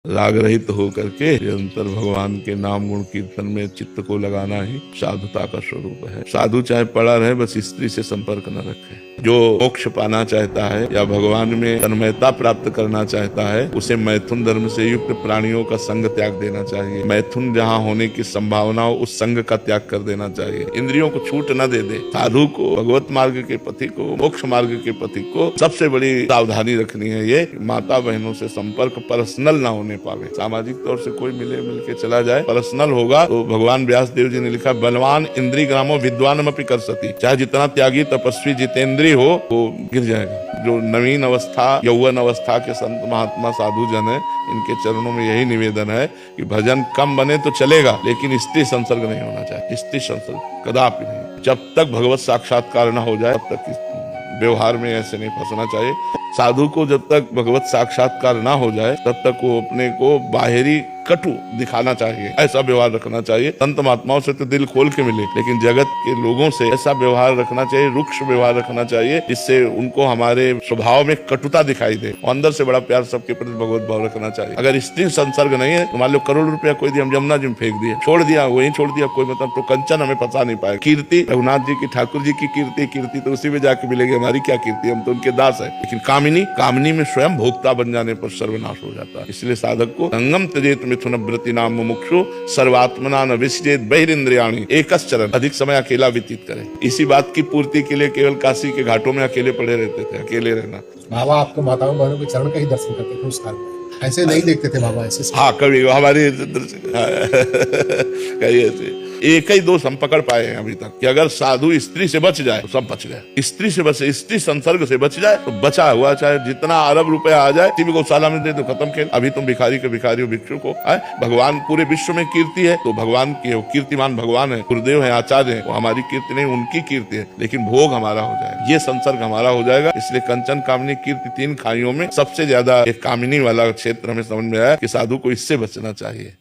राग रहित हो करके निरंतर भगवान के नाम गुण कीर्तन में चित्त को लगाना ही साधुता का स्वरूप है। साधु चाहे पड़ा रहे, बस स्त्री से संपर्क न रखे। जो मोक्ष पाना चाहता है या भगवान में तन्मयता प्राप्त करना चाहता है, उसे मैथुन धर्म से युक्त प्राणियों का संग त्याग देना चाहिए। मैथुन जहाँ होने की संभावना हो, उस संग का त्याग कर देना चाहिए। इंद्रियों को छूट न दे दे। साधु को, भगवत मार्ग के पथि को, मोक्ष मार्ग के पथि को सबसे बड़ी सावधानी रखनी है ये, माता बहनों से संपर्क पर्सनल ना होने पावे। सामाजिक तौर से कोई मिल के चला जाए, पर्सनल होगा तो भगवान व्यास देव जी ने लिखा, बलवान इंद्री ग्रामो विद्वानम अपि कर्षति। चाहे जितना त्यागी तपस्वी जितेंद्रीय हो, वो गिर जाएगा। जो नवीन अवस्था, यौवन अवस्था के संत महात्मा साधु जन है, इनके चरणों में यही निवेदन है कि भजन कम बने तो चलेगा, लेकिन स्त्री संसर्ग नहीं होना चाहिए। स्त्री संसर्ग कदापि नहीं। जब तक भगवत साक्षात्कार न हो जाए तब तक व्यवहार में ऐसे नहीं फंसना चाहिए। साधु को जब तक भगवत साक्षात्कार ना हो जाए तब तक वो अपने को बाहरी कटु दिखाना चाहिए, ऐसा व्यवहार रखना चाहिए। संत महात्माओं से तो दिल खोल के मिले, लेकिन जगत के लोगों से ऐसा व्यवहार रखना चाहिए, रुक्ष व्यवहार रखना चाहिए, जिससे उनको हमारे स्वभाव में कटुता दिखाई दे। अंदर से बड़ा प्यार सबके प्रति भगवत भाव रखना चाहिए। अगर स्त्री संसर्ग नहीं है तो मान लो करोड़ रुपया कोई दिया, हम यमुना जी में फेंक दिया, छोड़ दिया, वहीं छोड़ दिया, कोई मतलब तो कंचन हमें फंसा नहीं पाए। कीर्ति रघुनाथ जी की, ठाकुर जी की कीर्ति तो उसी में जाके मिलेगी। हमारी क्या कीर्ति, हम तो उनके दास है। लेकिन कामिनी में स्वयं भोक्ता बन जाने पर सर्वनाश हो जाता है। इसलिए साधक को संगम त्यजेत मिथुन व्रति नाम मुमुक्षु सर्वात्मना न विसजेत बहिरिंद्रियाणि एकश्चरण। अधिक समय अकेला व्यतीत करे। इसी बात की पूर्ति के लिए केवल काशी के घाटों में अकेले पड़े रहते थे। अकेले रहना। बाबा आपको माताओं बहनों के चरण का ही दर्शन करते थे उस काल में, ऐसे नहीं देखते थे बाबा ऐसे। हाँ, कभी हमारे कहीं ऐसे एक ही दोष हम पकड़ पाए हैं अभी तक कि अगर साधु स्त्री से बच जाए तो सब बच गए। स्त्री से बच, स्त्री संसर्ग से बच जाए तो बचा हुआ, चाहे जितना अरब रुपया आ जाए, टीवी गौशाला में दे तो खत्म खेल। अभी तुम भिखारी के भिखारी हो, भिक्षुक हो। भगवान पूरे विश्व में कीर्ति है तो भगवान की है, कीर्तिमान भगवान है, गुरुदेव है, आचार्य है। वो हमारी कीर्ति नहीं, उनकी कीर्ति है, लेकिन भोग हमारा हो जाएगा, ये संसर्ग हमारा हो जाएगा। इसलिए कंचन कामिनी कीर्ति तीन खाइयों में सबसे ज्यादा एक कामिनी वाला क्षेत्र हमें समझ में आया कि साधु को इससे बचना चाहिए।